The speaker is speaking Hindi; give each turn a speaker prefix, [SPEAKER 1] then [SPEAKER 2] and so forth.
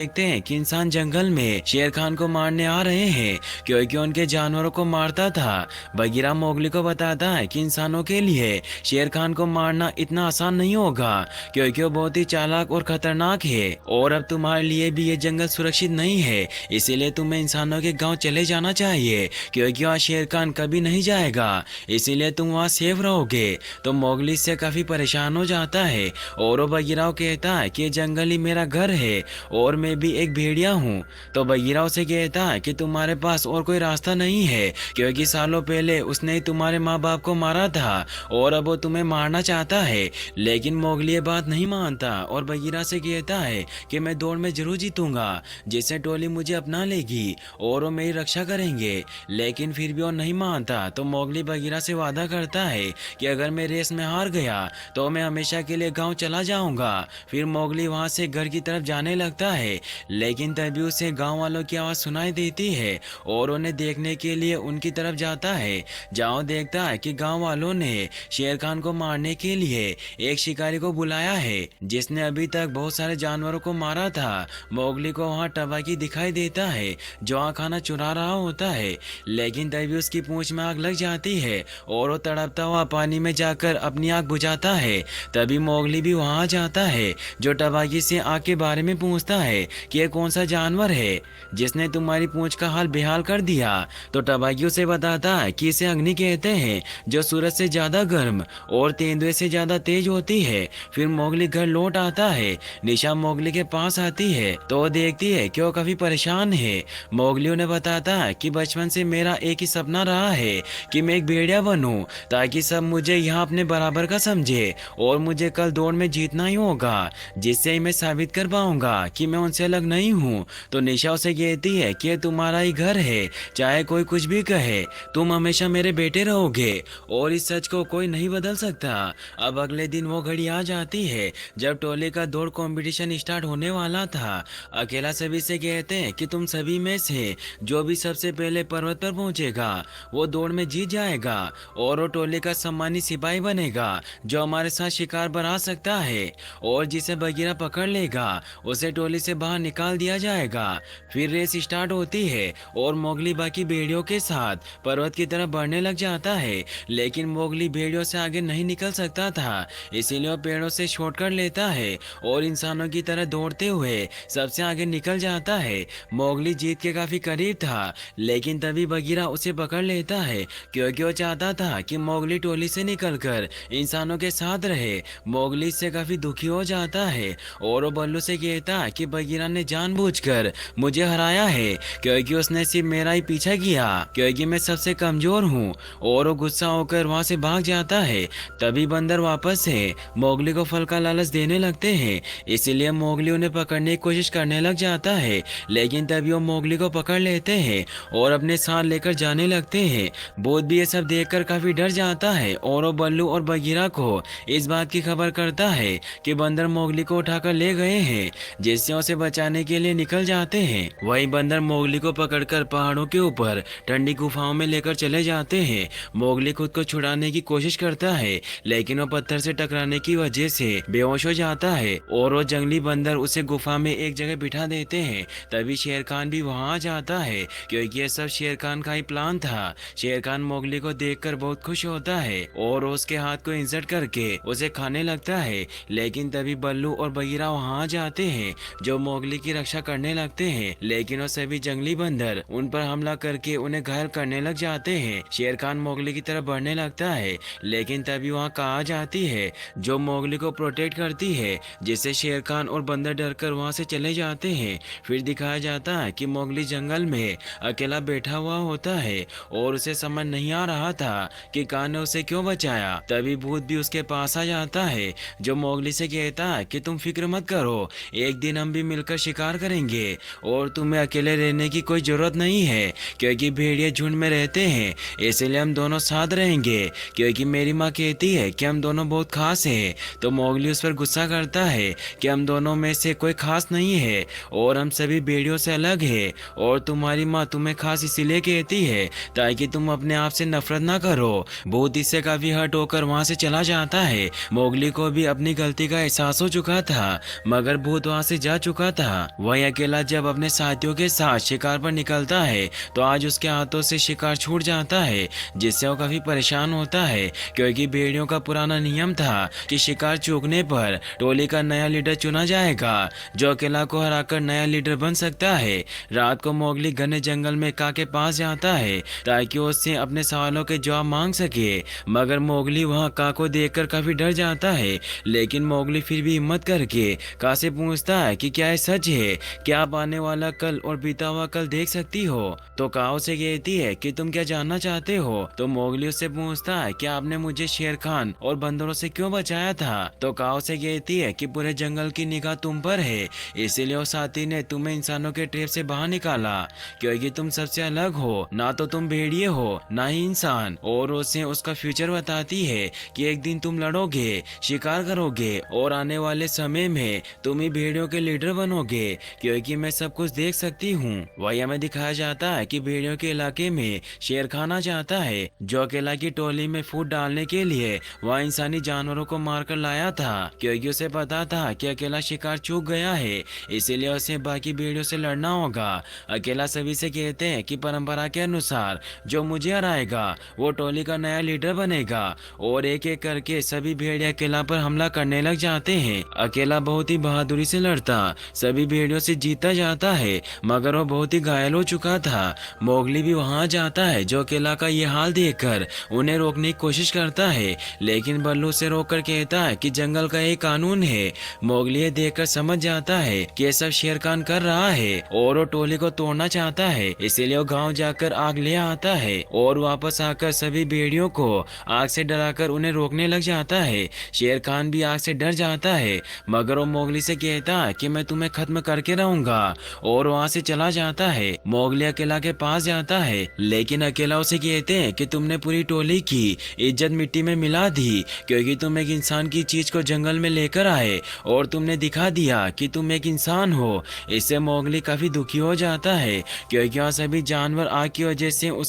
[SPEAKER 1] देखते हैं कि इंसान जंगल में शेर खान को मारने आ रहे हैं क्योंकि उनके जानवरों को मारता था। बगीरा मोगली को बताता है कि इंसानों के लिए शेर खान को मारना इतना आसान नहीं होगा क्योंकि वो बहुत ही चालाक और खतरनाक है और अब तुम्हारे लिए भी ये जंगल सुरक्षित नहीं है, इसीलिए तुम्हें इंसानों के गांव चले जाना चाहिए क्योंकि वहाँ शेर खान कभी नहीं जाएगा, इसीलिए तुम वहाँ सेफ रहोगे। तो मोगली इससे काफी परेशान हो जाता है और वो बगीरा को कहता है कि ये जंगल ही मेरा घर है और मैं भी एक भेड़िया हूँ। तो बगीरा उसे कहता है कि तुम्हारे पास और कोई रास्ता नहीं है क्योंकि सालों पहले उसने ही तुम्हारे माँ बाप को मारा था और अब वो तुम्हें मारना चाहता है। लेकिन मोगली ये बात नहीं मानता और बगीरा से कहता है कि मैं दौड़ में जरूर जीतूंगा जिससे टोली मुझे अपना लेगी और वो मेरी रक्षा करेंगे। लेकिन फिर भी वो नहीं मानता। तो मोगली बगीरा से वादा करता है कि अगर मैं रेस में हार गया तो मैं हमेशा के लिए गाँव चला जाऊंगा। फिर मोगली वहां से घर की तरफ जाने लगता है, लेकिन तभी उसे गांव वालों की आवाज सुनाई देती है और उन्हें देखने के लिए उनकी तरफ जाता है। जहाँ देखता है कि गांव वालों ने शेर खान को मारने के लिए एक शिकारी को बुलाया है जिसने अभी तक बहुत सारे जानवरों को मारा था। मोगली को वहाँ टबाकी दिखाई देता है जो वहाँ खाना चुरा रहा होता है, लेकिन तभी उसकी पूंछ में आग लग जाती है और वो तड़पता हुआ पानी में जाकर अपनी आग बुझाता है। तभी मोगली भी वहाँ जाता है जो टबाकी से आग के बारे में पूछता है कि यह कौन सा जानवर है जिसने तुम्हारी पूंछ का हाल बेहाल कर दिया। तो टबाकी उसे बताता है कि इसे अग्नि कहते हैं जो सूरज से ज्यादा गर्म और तेंदुए से ज्यादा तेज होती है। फिर मोगली घर लौट आता है। निशा मोगली के पास आती है तो वो देखती है कि वो काफी परेशान है। मोगली उन्हें बताता है कि बचपन से मेरा एक ही सपना रहा है कि मैं एक भेड़िया बनूं ताकि सब मुझे यहाँ अपने बराबर का समझे और मुझे कल दौड़ में जीतना ही होगा जिससे ही मैं साबित कर पाऊंगा कि मैं उनसे अलग नहीं हूँ। तो निशा उसे कहती है कि ये तुम्हारा ही घर है, चाहे कोई कुछ भी कहे तुम हमेशा मेरे बेटे रहोगे और इस सच को कोई नहीं बदल सकता। अब अगले दिन वो घड़ी आ जाती है जब टोले का दौड़ कंपटीशन स्टार्ट होने वाला था। अकेला सभी से कहते हैं कि तुम सभी में से जो भी सबसे पहले पर्वत पर पहुंचेगा वो दौड़ में जीत जाएगा और वो टोले का सम्मानित सिपाही बनेगा जो हमारे साथ शिकार पर आ सकता है और जिसे बगीरा पकड़ लेगा उसे टोली से बाहर निकाल दिया जाएगा। फिर रेस स्टार्ट होती है और मोगली बाकी भेड़ियों के साथ पर्वत की तरफ बढ़ने लग जाता है, लेकिन मोगली भेड़ियों से आगे नहीं निकल सकता था, इसीलिए वो पेड़ों से शॉर्टकट लेता है और इंसानों की तरह दौड़ते हुए सबसे आगे निकल जाता है। मोगली जीत के काफी करीब था, लेकिन तभी बगीरा उसे पकड़ लेता है क्योंकि वो चाहता था कि मोगली टोली से निकलकर इंसानों के साथ रहे। मोगली इससे काफी दुखी हो जाता है और वो बल्लू से कहता है कि बगीरा ने जानबूझकर मुझे हराया है क्योंकि उसने सिर्फ मेरा ही पीछा किया क्योंकि मैं सबसे कमजोर हूँ और वो गुस्सा होकर वहाँ से भाग जाता है। तभी बंदर वापस से मोगली को फल का लालच देने लगते हैं, इसीलिए मोगली उन्हें पकड़ने की कोशिश करने लग जाता है, लेकिन तभी वो मोगली को पकड़ लेते हैं और अपने साथ लेकर जाने लगते हैं। भूत भी ये सब देखकर काफी डर जाता है और वो बल्लू और बगीरा को इस बात की खबर करता है कि बंदर मोगली को उठाकर ले गए हैं, जिससे उसे बचाने के लिए निकल जाते हैं। वही बंदर मोगली को पकड़कर पहाड़ों के ऊपर ठंडी गुफाओं में लेकर चले जाते हैं। मोगली खुद को छुड़ाने की कोशिश करता है, लेकिन वो पत्थर से टकराने की वजह से बेहोश हो जाता है और वो जंगली बंदर उसे गुफा में एक जगह बिठा देते हैं। तभी शेर खान भी वहां आ जाता है क्योंकि ये सब शेर खान का ही प्लान था। शेर खान मोगली को देखकर बहुत खुश होता है और उसके हाथ को इंसर्ट करके उसे खाने लगता है, लेकिन तभी बल्लू और बगीरा वहां आ जाते हैं जो मोगली की रक्षा करने लगते हैं, लेकिन वो सभी जंगली बंदर उन पर हमला करके उन्हें घायल करने लग जाते हैं। शेर खान मोगली की तरफ बढ़ने लगता है, लेकिन तभी वहाँ कहा आ जाती है जो मोगली को प्रोटेक्ट करती है, जिससे शेर खान और बंदर डरकर वहाँ से चले जाते हैं। फिर दिखाया जाता है कि मोगली जंगल में अकेला बैठा हुआ होता है और उसे समझ नहीं आ रहा था कि कान ने उसे क्यों बचाया। तभी भूत भी उसके पास आ जाता है जो मोगली से कहता है कि तुम फिक्र मत करो, एक दिन हम भी मिलकर शिकार करेंगे और तुम्हें अकेले रहने की कोई जरूरत नहीं है क्योंकि भेड़िए झुंड में रहते हैं, इसलिए हम दोनों साथ रहेंगे क्योंकि मेरी माँ कहती है कि हम दोनों बहुत खास हैं। तो मोगली उस पर गुस्सा करता है कि हम दोनों में से कोई खास नहीं है और हम सभी भेड़ियों से अलग है और तुम्हारी माँ तुम्हें खास इसीलिए कहती है ताकि तुम अपने आप से नफरत ना करो। भूत इससे काफी हर्ट होकर वहाँ से चला जाता है। मोगली को भी अपनी गलती का एहसास हो चुका था, मगर भूत वहाँ से जा चुका चुका था। वही अकेला जब अपने साथियों के साथ शिकार पर निकलता है तो आज उसके हाथों से शिकार छूट जाता है, जिससे वो काफी परेशान होता है, क्योंकि भेड़ियों का पुराना नियम था कि शिकार चूकने पर टोली का नया लीडर चुना जाएगा, जो अकेला को हराकर नया लीडर बन सकता है। रात को मोगली घने जंगल में का के पास जाता है ताकि वो उससे अपने सवालों के जवाब मांग सके, मगर मोगली वहाँ का को देखकर काफी डर जाता है। लेकिन मोगली फिर भी हिम्मत करके का से पूछता है कि क्या ये सच है, क्या आप आने वाला कल और बीता हुआ कल देख सकती हो। तो काओ से कहती है कि तुम क्या जानना चाहते हो। तो मोगली उससे पूछता है कि आपने मुझे शेर खान और बंदरों से क्यों बचाया था। तो काओ से कहती है कि पूरे जंगल की निगाह तुम पर है, इसीलिए उस साथी ने तुम्हें इंसानों के ट्रैप से बाहर निकाला, क्योंकि तुम सबसे अलग हो, ना तो तुम भेड़िए हो ना ही इंसान। और उसे उसका फ्यूचर बताती है कि एक दिन तुम लड़ोगे, शिकार करोगे और आने वाले समय में तुम ही भेड़ियों के लीडर बनोगे, क्योंकि मैं सब कुछ देख सकती हूँ। वही हमें दिखाया जाता है कि भेड़ियों के इलाके में शेर खान आ जाता है, जो अकेला की टोली में फूट डालने के लिए वह इंसानी जानवरों को मारकर लाया था, क्योंकि उसे पता था कि अकेला शिकार चूक गया है, इसीलिए उसे बाकी भेड़ियों से लड़ना होगा। अकेला सभी से कहते हैं कि परंपरा के अनुसार जो मुझे हराएगा वो टोली का नया लीडर बनेगा, और एक एक करके सभी भेड़िया अकेला पर हमला करने लग जाते हैं। अकेला बहुत ही बहादुरी से लड़ता सभी भेड़ियों से जीता जाता है, मगर वो बहुत ही घायल हो चुका था। मोगली भी वहां जाता है, जो अकेला का ये हाल देखकर उन्हें रोकने की कोशिश करता है, लेकिन बल्लू से रोककर कहता है कि जंगल का एक कानून है। मोगली ये देखकर समझ जाता है कि ये सब शेर खान कर रहा है और वो टोली को तोड़ना चाहता है, इसीलिए वो गांव जाकर आग ले आता है और वापस आकर सभी भेड़ियों को आग से डराकर उन्हें रोकने लग जाता है। शेर खान भी आग से डर जाता है, मगर वो मोगली से कहता है कि मैं तुम्हें खत्म करके रहूंगा, और वहाँ से चला जाता है। मोगली अकेला के पास जाता है, लेकिन अकेला उसे कहते हैं कि तुमने पूरी टोली की इज्जत मिट्टी में मिला दी, क्योंकि तुम एक इंसान की चीज को जंगल में लेकर आए और तुमने दिखा दिया कि तुम एक इंसान हो। इससे मोगली काफी दुखी हो जाता है, क्योंकि वहाँ सभी जानवर आग की वजह से उसे